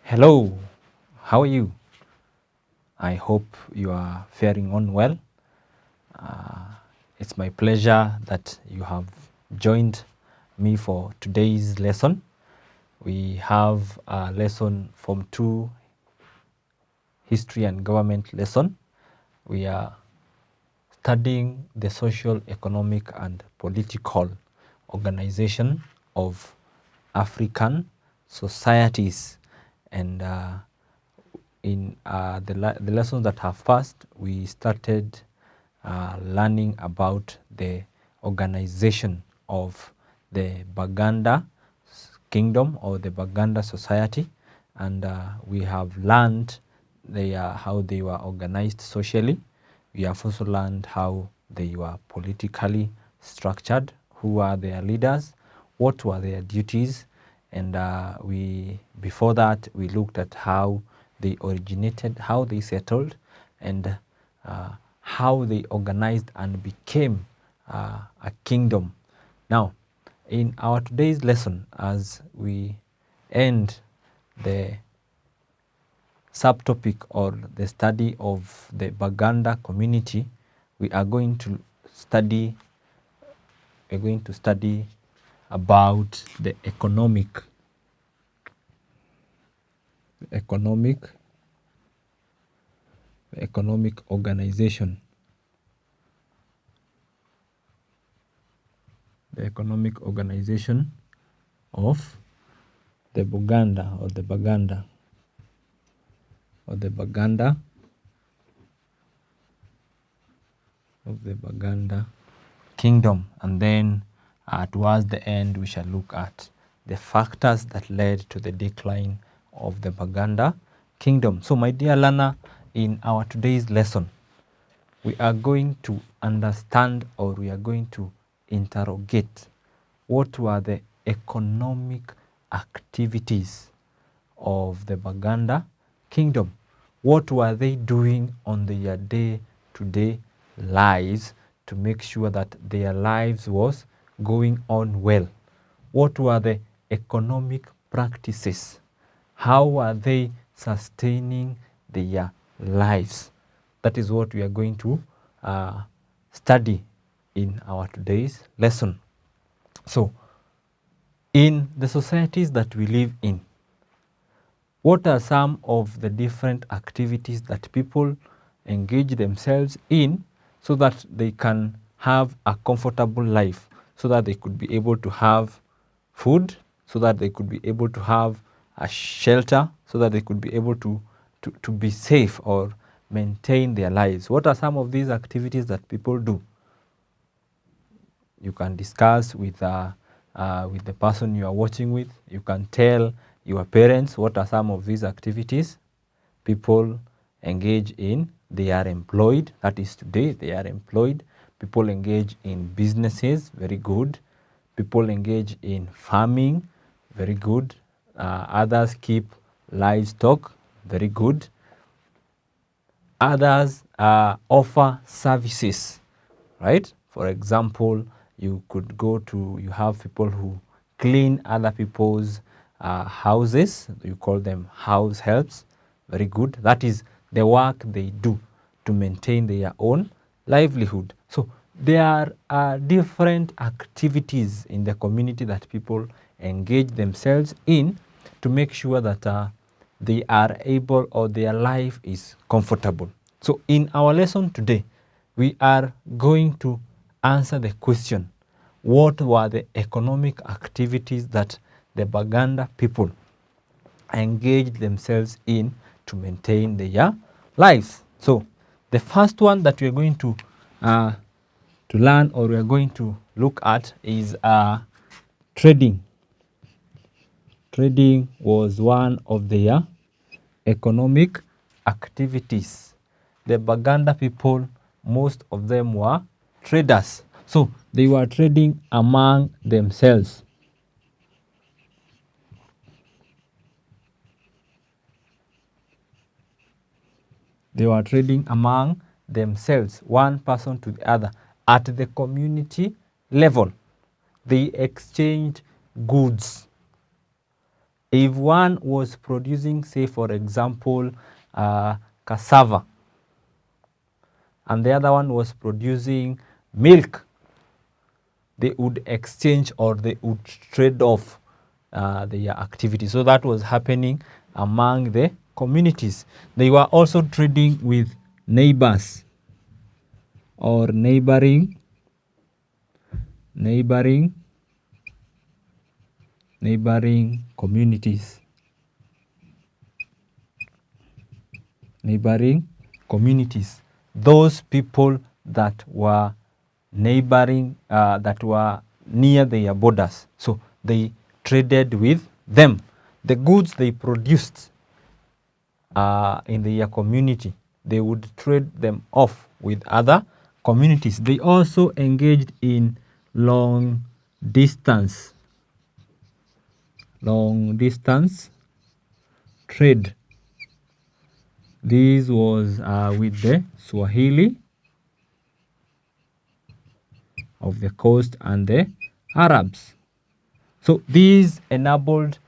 Hello, how are you? I hope you are faring on well. It's my pleasure that you have joined me for today's lesson. We have a lesson from 2 history and government lesson. We are studying the social, economic and political organization of African societies, and in the lessons that have passed, we started learning about the organization of the Buganda Kingdom or the Buganda society, and we have learned how they were organized socially. We have also learned how they were politically structured, who are their leaders, what were their duties, and before that we looked at how they originated, how they settled, and how they organized and became a kingdom. Now, in our today's lesson, as we end the subtopic or the study of the Buganda community, we are going to study about the economic organization. The economic organization of the Buganda Kingdom, and then towards the end we shall look at the factors that led to the decline of the Buganda Kingdom. So my dear learner, in our today's lesson, we are going to understand, or we are going to interrogate, what were the economic activities of the Buganda Kingdom. What were they doing on their day-to-day lives to make sure that their lives was going on well? What were the economic practices? How were they sustaining their lives? That is what we are going to study in our today's lesson. So, in the societies that we live in, what are some of the different activities that people engage themselves in so that they can have a comfortable life, so that they could be able to have food, so that they could be able to have a shelter, so that they could be able to be safe or maintain their lives? What are some of these activities that people do? You can discuss with the person you are watching with. You can tell your parents what are some of these activities people engage in. They are employed. That is today, they are employed. People engage in businesses. Very good. People engage in farming. Very good. Others keep livestock. Very good. Others offer services, right? For example, you have people who clean other people's houses. You call them house helps. Very good. That is the work they do to maintain their own livelihood. So there are different activities in the community that people engage themselves in to make sure that they are able, or their life is comfortable. So in our lesson today, we are going to answer the question, what were the economic activities that the Buganda people engaged themselves in to maintain their lives? So the first one that we are going to learn, or we are going to look at, is trading. Trading was one of their economic activities. The Buganda people, most of them were traders. So they were trading among themselves. They were trading among themselves, one person to the other, at the community level. They exchanged goods. If one was producing, say for example, cassava, and the other one was producing milk, they would exchange or they would trade off their activity. So that was happening among the communities. They were also trading with neighbors or neighboring communities. Neighboring communities. Those people that were neighboring, that were near their borders. So they traded with them. The goods they produced in their community, they would trade them off with other communities. They also engaged in long distance trade. This was with the Swahili of the coast and the Arabs. So these enabled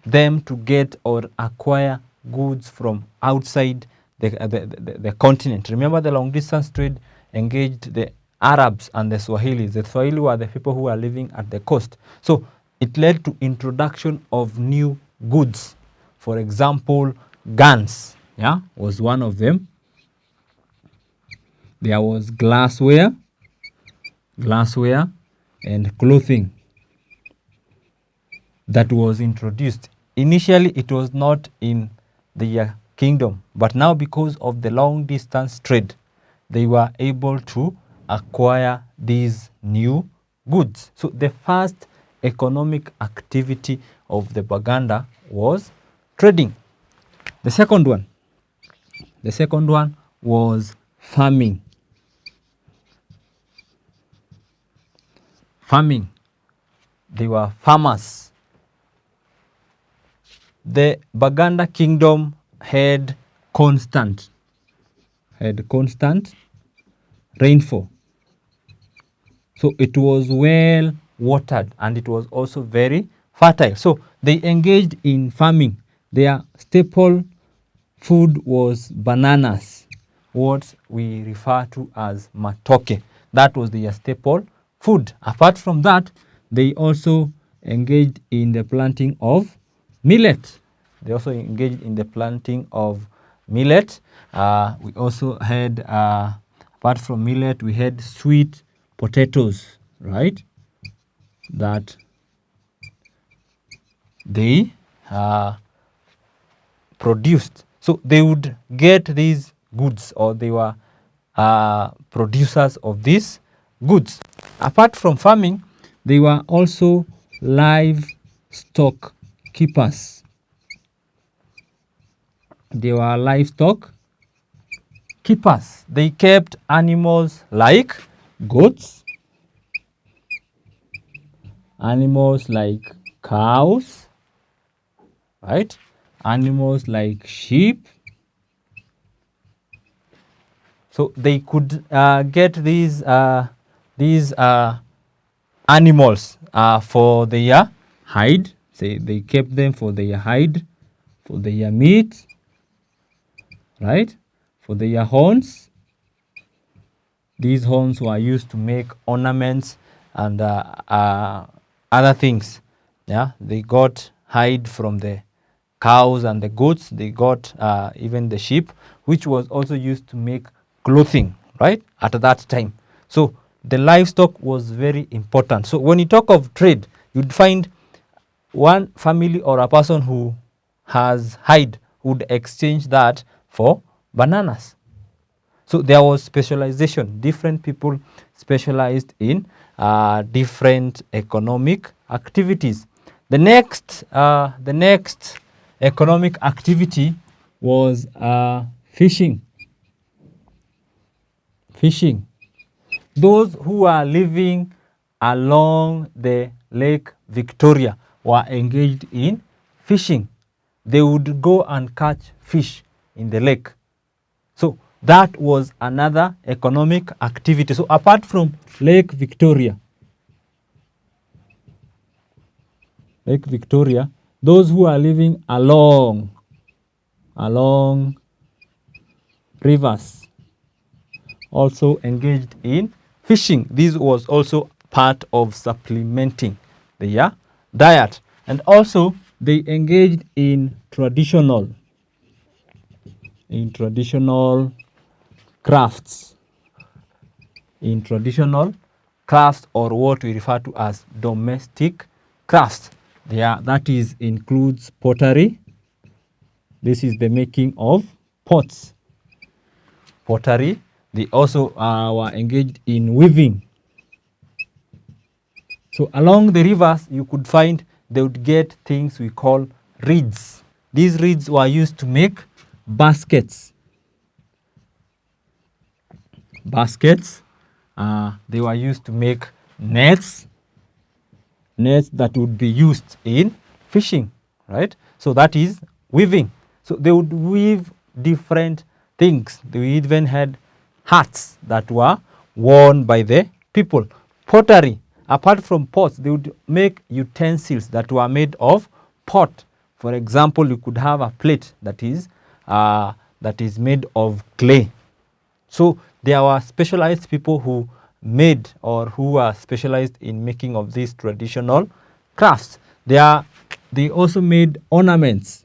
them to get or acquire goods from outside the continent. Remember, the long distance trade engaged the Arabs and the Swahilis. The Swahili were the people who were living at the coast. So it led to introduction of new goods. For example, guns, was one of them. There was glassware and clothing that was introduced. Initially, it was not in the kingdom, but now because of the long distance trade, they were able to acquire these new goods. So the first economic activity of the Baganda was trading. The second one was farming. They were farmers. The Buganda Kingdom had constant rainfall. So it was well watered and it was also very fertile. So they engaged in farming. Their staple food was bananas, what we refer to as matoke. That was their staple food. Apart from that, they also engaged in the planting of millet. We also had, apart from millet, we had sweet potatoes, right? That they produced. So they would get these goods, or they were producers of these goods. Apart from farming, they were also livestock keepers. They kept animals like goats, animals like cows, right? Animals like sheep. So they could get these animals for their hide. They kept them for their hide, for their meat, right? For their horns. These horns were used to make ornaments and other things. Yeah, they got hide from the cows and the goats. They got even the sheep, which was also used to make clothing, right, at that time. So the livestock was very important. So when you talk of trade, you'd find one family or a person who has hide would exchange that for bananas. So there was specialization. Different people specialized in different economic activities. The next economic activity was fishing. Those who are living along the Lake Victoria were engaged in fishing. They would go and catch fish in the lake. So that was another economic activity. So apart from Lake Victoria, Those who are living along rivers also engaged in fishing. This was also part of supplementing their diet. And also they engaged in traditional crafts, or what we refer to as domestic crafts. That is includes pottery. This is the making of pots. Pottery. They also were engaged in weaving. So along the rivers, you could find they would get things we call reeds. These reeds were used to make baskets. They were used to make nets that would be used in fishing, right? So that is weaving. So they would weave different things. They even had hats that were worn by the people. Pottery. Apart from pots, they would make utensils that were made of pot. For example, you could have a plate that is made of clay. So there were specialized people who made or who are specialized in making of these traditional crafts. They also made ornaments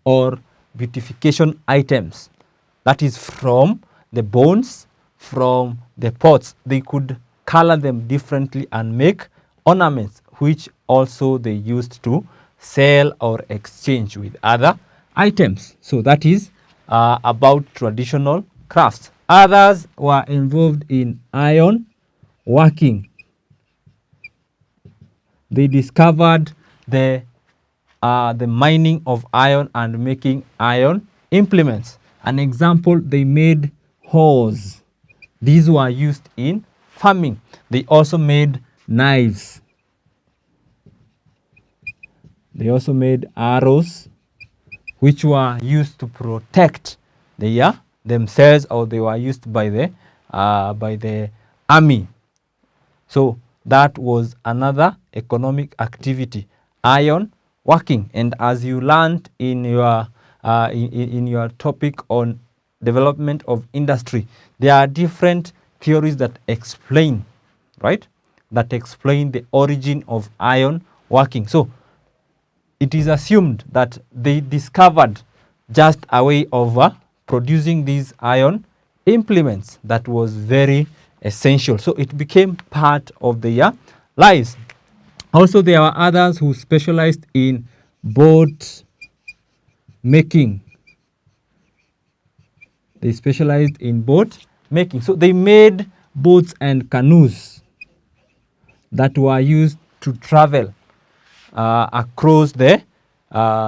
or beautification items. That is from the bones, from the pots. They could color them differently and make ornaments, which also they used to sell or exchange with other items. So that is about traditional crafts. Others were involved in iron working. They discovered the mining of iron and making iron implements. An example, they made hoes. These were used in farming. They also made knives. They also made arrows, which were used to protect themselves, or they were used by the army. So that was another economic activity, iron working. And as you learned in your topic on development of industry, there are different theories that explain, right? That explain the origin of iron working. So it is assumed that they discovered just a way of producing these iron implements that was very essential. So it became part of their lives. Also, there were others who specialized in boat making. They specialized in boat making. So they made boats and canoes that were used to travel across the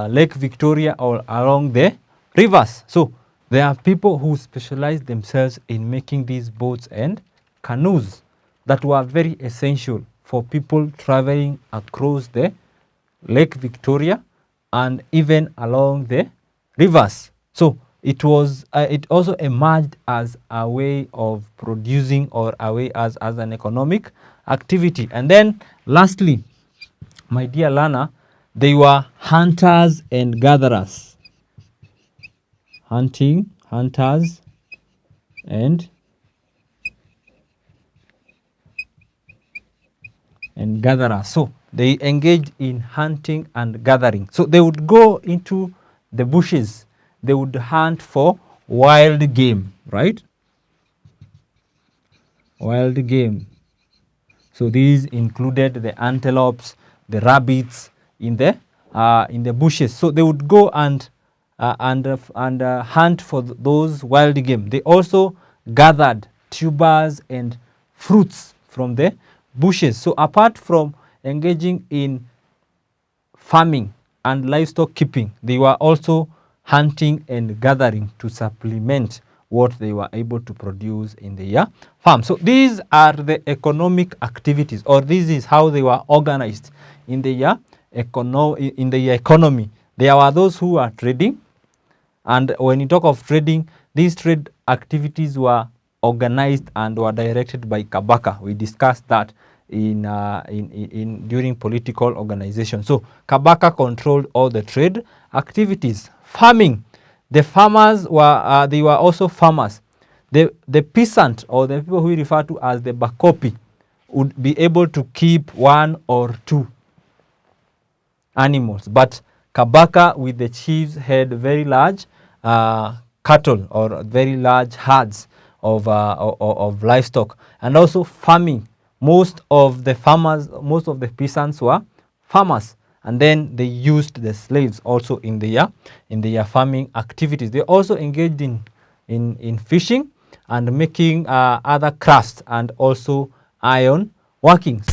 Lake Victoria or along the rivers. So there are people who specialize themselves in making these boats and canoes that were very essential for people traveling across the Lake Victoria and even along the rivers. So it also emerged as a way of producing, or a way as an economic activity. And then lastly, my dear learner, they were hunters and gatherers. Hunters and gatherers. So they engaged in hunting and gathering. So they would go into the bushes. They would hunt for wild game, right? Wild game. So these included the antelopes, the rabbits in the bushes. So they would go and hunt for those wild game. They also gathered tubers and fruits from the bushes. So apart from engaging in farming and livestock keeping, they were also hunting and gathering to supplement what they were able to produce in their farm. So these are the economic activities, or this is how they were organized in their economy. There were those who are trading, and when you talk of trading, these trade activities were organized and were directed by Kabaka. We discussed that during political organization. So Kabaka controlled all the trade activities. Farming, the farmers were they were also farmers. The peasant, or the people who we refer to as the Bakopi, would be able to keep 1 or 2 animals, but Kabaka with the chiefs had very large cattle or very large herds of livestock. And also farming, most of the peasants were farmers, and then they used the slaves also in their farming activities. They also engaged in fishing and making other crafts, and also iron workings.